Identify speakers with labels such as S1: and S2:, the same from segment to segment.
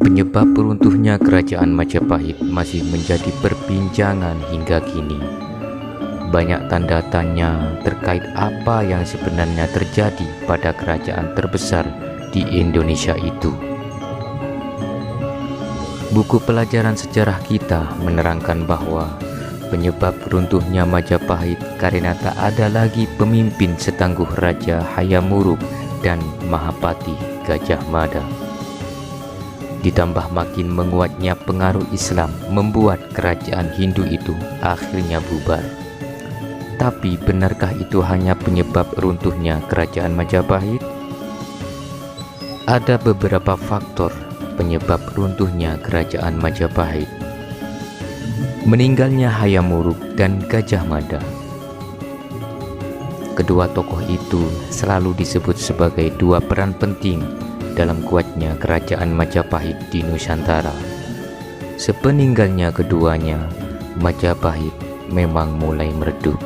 S1: Penyebab runtuhnya kerajaan Majapahit masih menjadi perbincangan hingga kini. Banyak tanda tanya terkait apa yang sebenarnya terjadi pada kerajaan terbesar di Indonesia itu. Buku pelajaran sejarah kita menerangkan bahwa penyebab runtuhnya Majapahit karena tak ada lagi pemimpin setangguh Raja Hayam Wuruk dan Mahapati Gajah Mada. Ditambah makin menguatnya pengaruh Islam membuat kerajaan Hindu itu akhirnya bubar. Tapi benarkah itu hanya penyebab runtuhnya kerajaan Majapahit? Ada beberapa faktor penyebab runtuhnya kerajaan Majapahit. Meninggalnya Hayam Wuruk dan Gajah Mada. Kedua tokoh itu selalu disebut sebagai dua peran penting dalam kuatnya kerajaan Majapahit di Nusantara. Sepeninggalnya keduanya, Majapahit memang mulai meredup.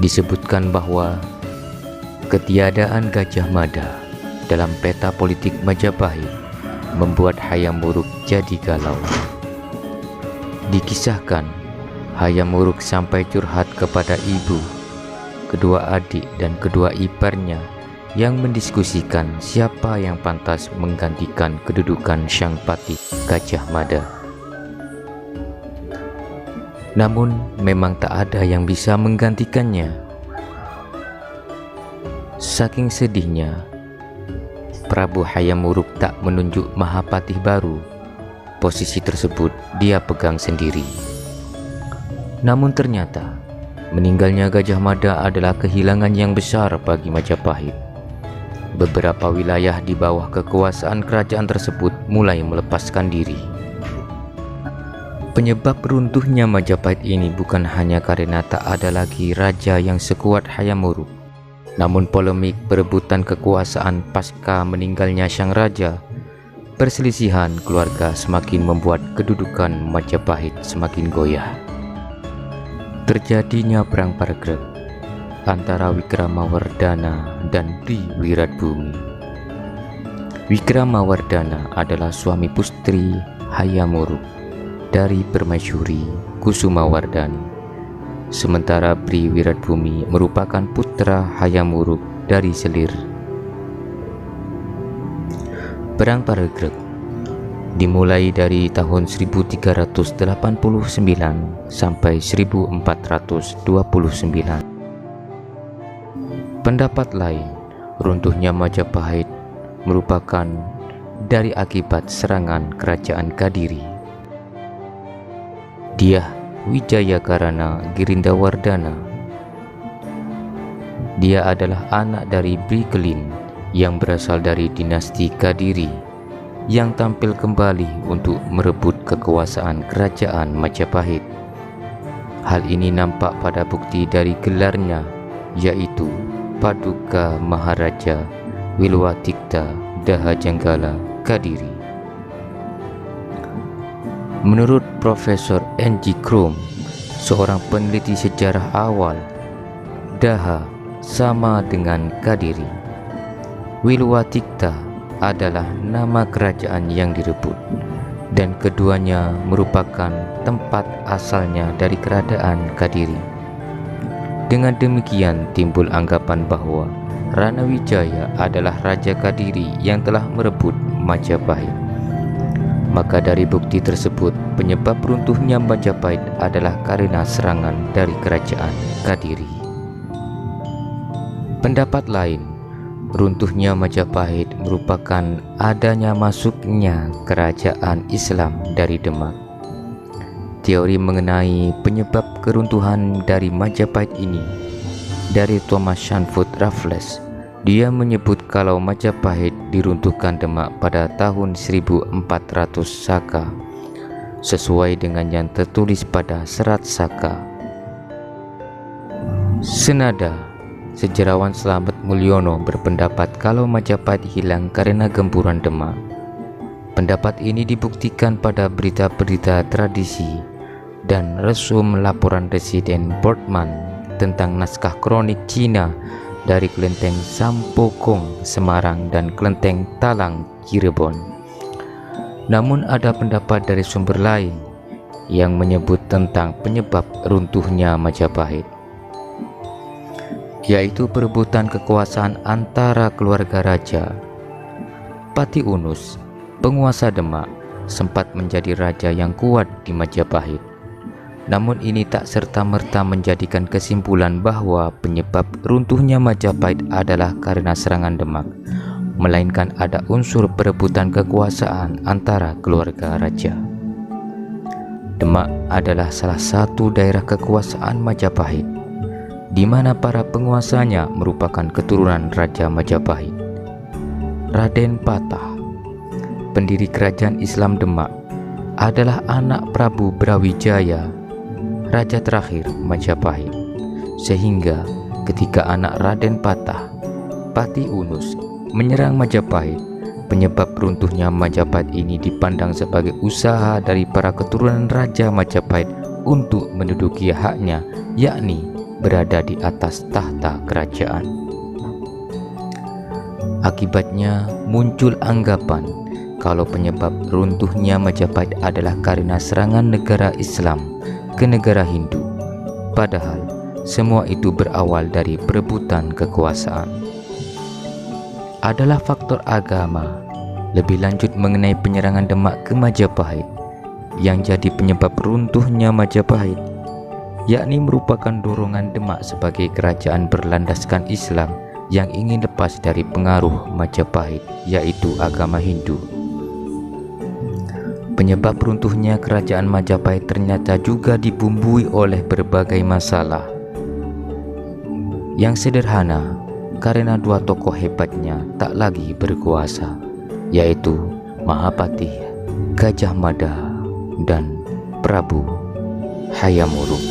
S1: Disebutkan bahwa ketiadaan Gajah Mada dalam peta politik Majapahit membuat Hayam Wuruk jadi galau. Dikisahkan Hayam Wuruk sampai curhat kepada ibu, kedua adik dan kedua iparnya yang mendiskusikan siapa yang pantas menggantikan kedudukan Sang Patih Gajah Mada. Namun memang tak ada yang bisa menggantikannya. Saking sedihnya, Prabu Hayam Wuruk tak menunjuk Mahapatih baru. Posisi tersebut dia pegang sendiri. Namun ternyata meninggalnya Gajah Mada adalah kehilangan yang besar bagi Majapahit. Beberapa wilayah di bawah kekuasaan kerajaan tersebut mulai melepaskan diri. Penyebab runtuhnya Majapahit ini bukan hanya karena tak ada lagi raja yang sekuat Hayam Wuruk, namun polemik perebutan kekuasaan pasca meninggalnya sang raja. Perselisihan keluarga semakin membuat kedudukan Majapahit semakin goyah. Terjadinya perang Pargreg antara Wikramawardhana dan Bri Wiradbumi. Wikramawardhana adalah suami putri Hayam Wuruk dari permaisuri Kusumawardhani, sementara Bri Wiradbumi merupakan putra Hayam Wuruk dari Selir. Perang Pargreg dimulai dari tahun 1389 sampai 1429. Pendapat lain, runtuhnya Majapahit merupakan dari akibat serangan kerajaan Kadiri. Dyah Wijayakarana Girindawardhana. Dia adalah anak dari Bri Kelin yang berasal dari dinasti Kadiri yang tampil kembali untuk merebut kekuasaan kerajaan Majapahit. Hal ini nampak pada bukti dari gelarnya, yaitu Paduka Maharaja Wilwatikta Dahajanggala Kadiri. Menurut Profesor N.G. Krom, seorang peneliti sejarah awal, Daha sama dengan Kadiri. Wilwatikta adalah nama kerajaan yang direbut, dan keduanya merupakan tempat asalnya dari kerajaan Kadiri. Dengan demikian timbul anggapan bahwa Rana Wijaya adalah Raja Kadiri yang telah merebut Majapahit. Maka dari bukti tersebut, penyebab runtuhnya Majapahit adalah karena serangan dari kerajaan Kadiri. Pendapat lain, runtuhnya Majapahit merupakan adanya masuknya kerajaan Islam dari Demak. Teori mengenai penyebab keruntuhan dari Majapahit ini dari Thomas Sandford Raffles. Dia menyebut kalau Majapahit diruntuhkan Demak pada tahun 1400 Saka, sesuai dengan yang tertulis pada Serat Saka. Senada, sejarawan Slamet Mulyono berpendapat kalau Majapahit hilang karena gempuran Demak. Pendapat ini dibuktikan pada berita-berita tradisi dan resum laporan Residen Portman tentang naskah kronik Cina dari kelenteng Sampokong Semarang dan kelenteng Talang Cirebon. Namun ada pendapat dari sumber lain yang menyebut tentang penyebab runtuhnya Majapahit, yaitu perebutan kekuasaan antara keluarga raja. Pati Unus, penguasa Demak, sempat menjadi raja yang kuat di Majapahit. Namun ini tak serta-merta menjadikan kesimpulan bahwa penyebab runtuhnya Majapahit adalah karena serangan Demak, melainkan ada unsur perebutan kekuasaan antara keluarga raja. Demak adalah salah satu daerah kekuasaan Majapahit, di mana para penguasanya merupakan keturunan Raja Majapahit. Raden Patah, pendiri kerajaan Islam Demak, adalah anak Prabu Brawijaya, raja terakhir Majapahit. Sehingga ketika anak Raden Patah, Pati Unus, menyerang Majapahit, penyebab runtuhnya Majapahit ini dipandang sebagai usaha dari para keturunan Raja Majapahit untuk menduduki haknya, yakni berada di atas tahta kerajaan. Akibatnya muncul anggapan kalau penyebab runtuhnya Majapahit adalah karena serangan negara Islam ke negara Hindu, padahal semua itu berawal dari perebutan kekuasaan. Adalah faktor agama, lebih lanjut mengenai penyerangan Demak ke Majapahit, yang jadi penyebab runtuhnya Majapahit, yakni merupakan dorongan Demak sebagai kerajaan berlandaskan Islam yang ingin lepas dari pengaruh Majapahit, yaitu agama Hindu. Penyebab runtuhnya kerajaan Majapahit ternyata juga dibumbui oleh berbagai masalah. Yang sederhana, karena dua tokoh hebatnya tak lagi berkuasa, yaitu Mahapati Gajah Mada dan Prabu Hayam Wuruk.